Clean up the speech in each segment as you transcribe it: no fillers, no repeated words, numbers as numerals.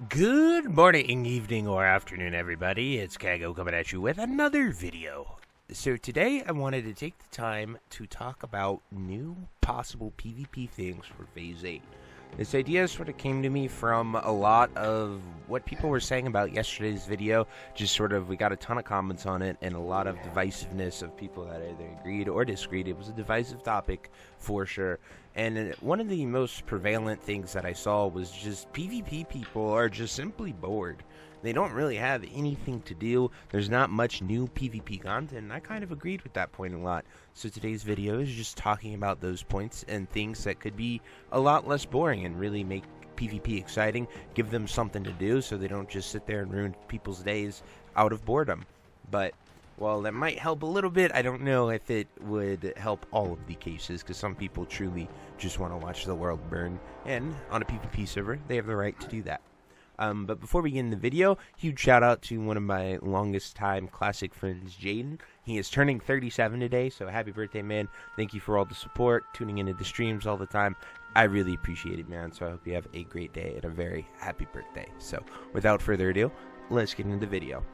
Good morning, evening, or afternoon, everybody. It's Kaghoe coming at you with another video. So today I wanted to take the time to talk about new possible PvP things for Phase 8. This idea sort of came to me from a lot of what people were saying about yesterday's video. Just sort of, we got a ton of comments on it and a lot of divisiveness of people that either agreed or disagreed. It was a divisive topic for sure. And one of the most prevalent things that I saw was just PvP people are just simply bored. They don't really have anything to do. There's not much new PvP content, and I kind of agreed with that point a lot. So today's video is just talking about those points and things that could be a lot less boring and really make PvP exciting, give them something to do so they don't just sit there and ruin people's days out of boredom. But while that might help a little bit, I don't know if it would help all of the cases, because some people truly just want to watch the world burn, and on a PvP server, they have the right to do that. But before we get in the video, huge shout out to one of my longest time classic friends, Jaedan. He is turning 37 today, so happy birthday, man. Thank you for all the support, tuning into the streams all the time. I really appreciate it, man, so I hope you have a great day and a very happy birthday. So without further ado, let's get into the video.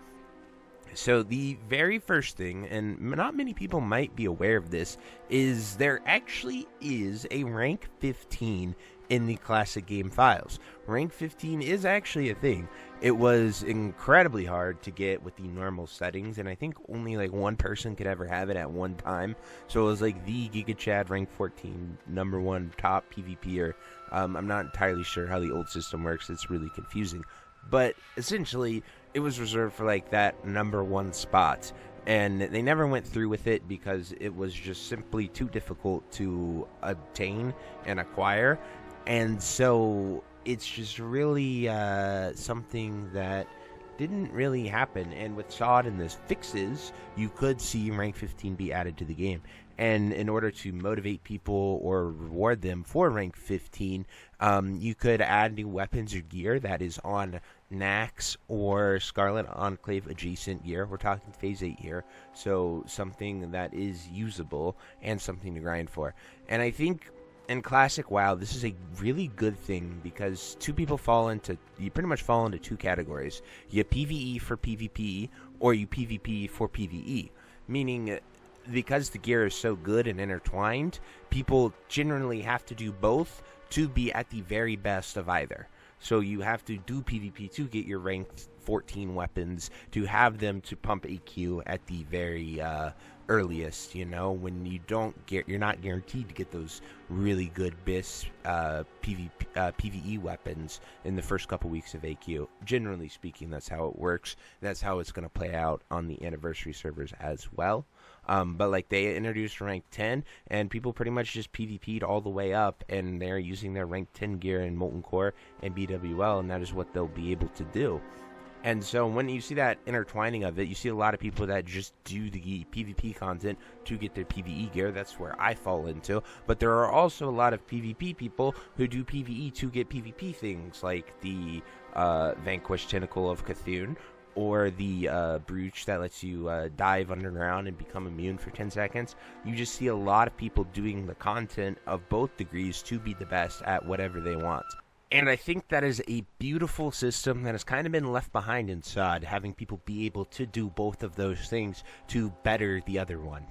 So the very first thing, and not many people might be aware of this, is there actually is a rank 15 in the classic game files. Rank 15 is actually a thing. It was incredibly hard to get with the normal settings, and I think only like one person could ever have it at one time. So it was like the Giga Chad rank 14, #1 top PvPer. I'm not entirely sure how the old system works. It's really confusing. But essentially, it was reserved for like that #1 spot. And they never went through with it because it was just simply too difficult to obtain and acquire. And so it's just really something that didn't really happen. And with SOD and this fixes, you could see rank 15 be added to the game. And in order to motivate people or reward them for rank 15, you could add new weapons or gear that is on Nax or Scarlet Enclave adjacent gear. We're talking Phase 8 here, so something that is usable and something to grind for. And I think in Classic WoW, this is a really good thing because you pretty much fall into two categories. You PvE for PvP, or you PvP for PvE. Meaning, because the gear is so good and intertwined, people generally have to do both to be at the very best of either. So you have to do PvP to get your rank 14 weapons, to have them to pump AQ at the very earliest, you know, when you're not guaranteed to get those really good BIS PvE weapons in the first couple weeks of AQ. Generally speaking, that's how it works. That's how it's going to play out on the anniversary servers as well. But like they introduced rank 10, and people pretty much just PvP'd all the way up, and they're using their rank 10 gear in Molten Core and BWL, and that is what they'll be able to do. And so when you see that intertwining of it, you see a lot of people that just do the PvP content to get their PvE gear. That's where I fall into. But there are also a lot of PvP people who do PvE to get PvP things, like the Vanquished Tentacle of Cthulhu, or the brooch that lets you dive underground and become immune for 10 seconds. You just see a lot of people doing the content of both degrees to be the best at whatever they want. And I think that is a beautiful system that has kind of been left behind in SOD, having people be able to do both of those things to better the other one.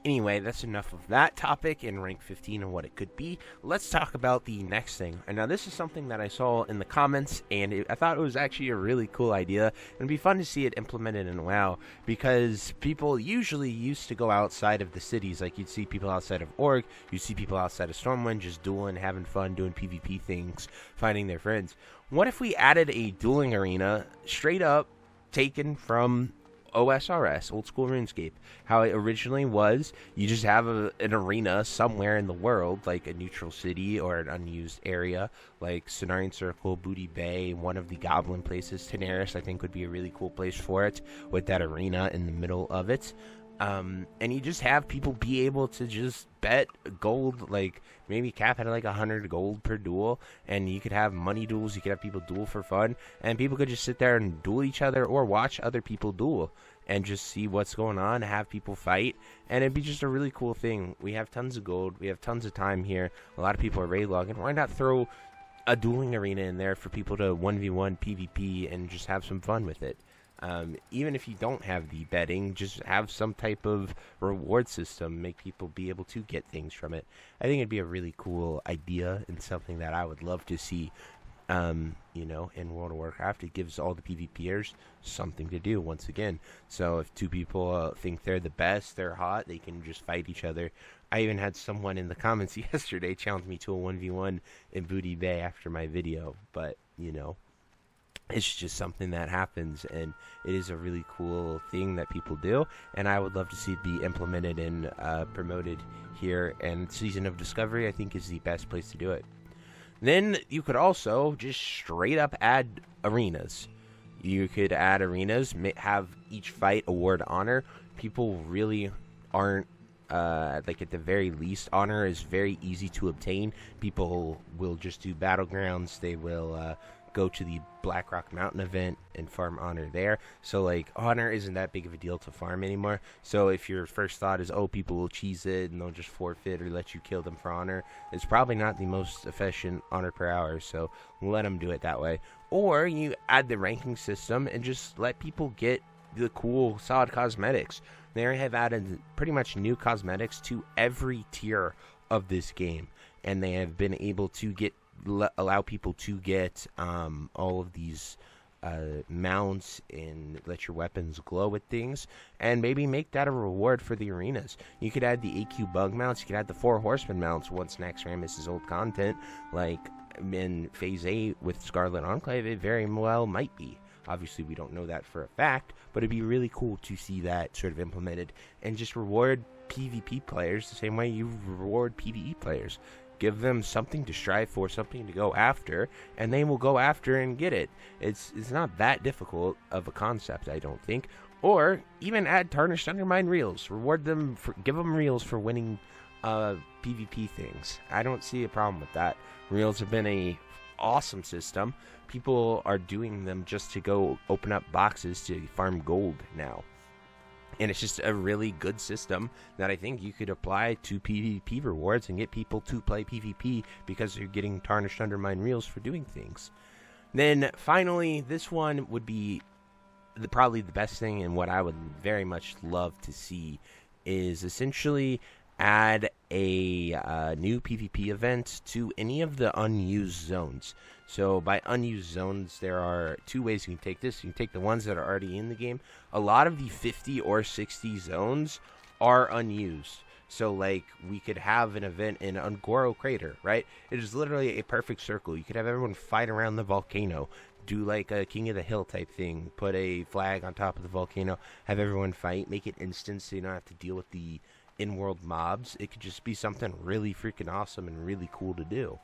Anyway, that's enough of that topic in rank 15 and what it could be. Let's talk about the next thing. And now this is something that I saw in the comments, and I thought it was actually a really cool idea. And it'd be fun to see it implemented in WoW, because people usually used to go outside of the cities. Like, you'd see people outside of Org, you'd see people outside of Stormwind just dueling, having fun, doing PvP things, finding their friends. What if we added a dueling arena straight up taken from OSRS, Old School RuneScape? How it originally was, you just have an arena somewhere in the world, like a neutral city or an unused area, like Cenarian Circle, Booty Bay, one of the goblin places. Tenaris, I think, would be a really cool place for it, with that arena in the middle of it. And you just have people be able to just bet gold, like maybe cap at like 100 gold per duel, and you could have money duels, you could have people duel for fun, and people could just sit there and duel each other or watch other people duel and just see what's going on, have people fight, and it'd be just a really cool thing. We have tons of gold, we have tons of time here, a lot of people are raid logging. Why not throw a dueling arena in there for people to 1v1 PvP and just have some fun with it. Even if you don't have the betting, just have some type of reward system, make people be able to get things from it. I think it'd be a really cool idea and something that I would love to see, you know, in World of Warcraft. It gives all the PvPers something to do once again. So if two people think they're the best, they're hot, they can just fight each other. I even had someone in the comments yesterday challenge me to a 1v1 in Booty Bay after my video, but, you know, it's just something that happens, and it is a really cool thing that people do, and I would love to see it be implemented and promoted here, and Season of Discovery, I think, is the best place to do it. Then you could also just straight up add arenas. You could add arenas, have each fight award honor. People really aren't, like, at the very least, honor is very easy to obtain. People will just do battlegrounds. They will go to the Blackrock Mountain event and farm honor there. So, like, honor isn't that big of a deal to farm anymore. So if your first thought is, oh, people will cheese it and they'll just forfeit or let you kill them for honor, it's probably not the most efficient honor per hour, so let them do it that way. Or you add the ranking system and just let people get the cool solid cosmetics. They have added pretty much new cosmetics to every tier of this game, and they have been able to allow people to get all of these mounts and let your weapons glow with things, and maybe make that a reward for the arenas. You could add the AQ bug mounts, you could add the 4 horseman mounts once Naxxramas misses old content, like in Phase 8 with Scarlet Enclave. It very well might be. Obviously, we don't know that for a fact, but it'd be really cool to see that sort of implemented and just reward PvP players the same way you reward PvE players. Give them something to strive for, something to go after, and they will go after and get it. It's not that difficult of a concept, I don't think. Or even add Tarnished Undermine reels. Reward them, give them reels for winning PvP things. I don't see a problem with that. Reels have been a awesome system. People are doing them just to go open up boxes to farm gold now. And it's just a really good system that I think you could apply to PvP rewards and get people to play PvP because they're getting Tarnished Undermine reels for doing things. Then finally, this one would be probably the best thing, and what I would very much love to see is essentially add a new PvP event to any of the unused zones. So by unused zones, there are 2 ways you can take this. You can take the ones that are already in the game. A lot of the 50 or 60 zones are unused. So, like, we could have an event in Ungoro Crater, right? It is literally a perfect circle. You could have everyone fight around the volcano, do like a King of the Hill type thing, put a flag on top of the volcano, have everyone fight, make it instant so you don't have to deal with the in-world mobs. It could just be something really freaking awesome and really cool to do.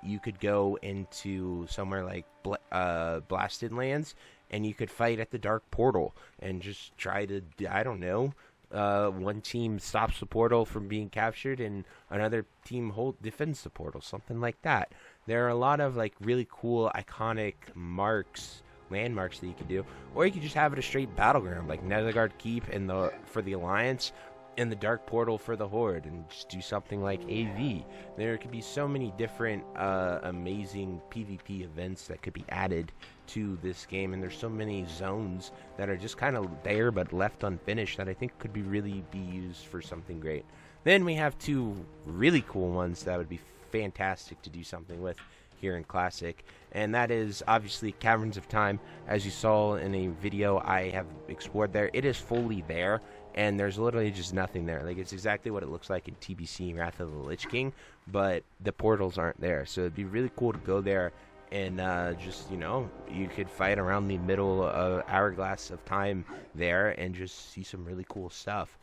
You could go into somewhere like Blasted Lands, and you could fight at the Dark Portal and just try to, I don't know, one team stops the portal from being captured and another team defends the portal, something like that. There are a lot of like really cool iconic landmarks that you could do, or you could just have it a straight battleground like Netherguard Keep and for the Alliance, and the Dark Portal for the Horde, and just do something like AV. There could be so many different amazing PvP events that could be added to this game, and there's so many zones that are just kind of there but left unfinished that I think could really be used for something great. Then we have 2 really cool ones that would be fantastic to do something with here in Classic, and that is obviously Caverns of Time. As you saw in a video I have explored there, it is fully there, and there's literally just nothing there. Like, it's exactly what it looks like in TBC Wrath of the Lich King, but the portals aren't there. So it'd be really cool to go there and just, you know, you could fight around the middle of Hourglass of Time there and just see some really cool stuff.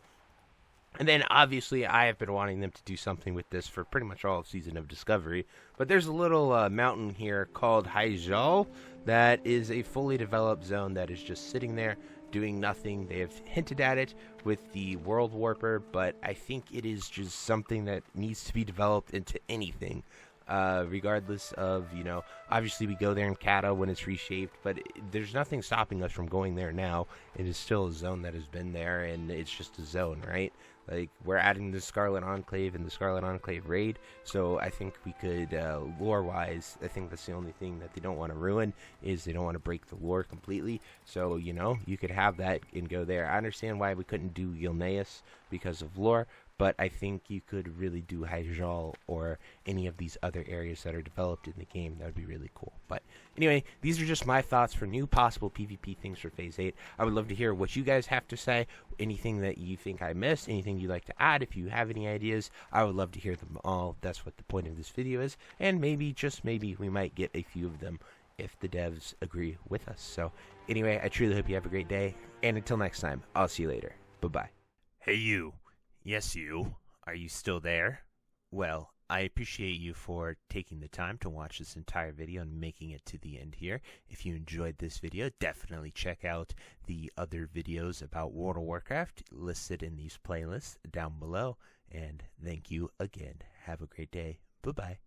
And then, obviously, I have been wanting them to do something with this for pretty much all of Season of Discovery. But there's a little mountain here called Haijal that is a fully developed zone that is just sitting there doing nothing. They have hinted at it with the World Warper, but I think it is just something that needs to be developed into anything. regardless of, obviously we go there in Kata when it's reshaped, but there's nothing stopping us from going there now. It is still a zone that has been there, and it's just a zone, right? Like, we're adding the Scarlet Enclave and the Scarlet Enclave raid, so I think we could, lore-wise, I think that's the only thing that they don't want to ruin, is they don't want to break the lore completely. So, you could have that and go there. I understand why we couldn't do Gilneas because of lore, but I think you could really do Hyjal or any of these other areas that are developed in the game. That would be really cool. But anyway, these are just my thoughts for new possible PvP things for Phase 8. I would love to hear what you guys have to say, anything that you think I missed, anything you'd like to add. If you have any ideas, I would love to hear them all. That's what the point of this video is. And maybe, just maybe, we might get a few of them if the devs agree with us. So anyway, I truly hope you have a great day. And until next time, I'll see you later. Bye-bye. Hey, you. Yes, you. Are you still there? Well, I appreciate you for taking the time to watch this entire video and making it to the end here. If you enjoyed this video, definitely check out the other videos about World of Warcraft listed in these playlists down below. And thank you again. Have a great day. Bye-bye.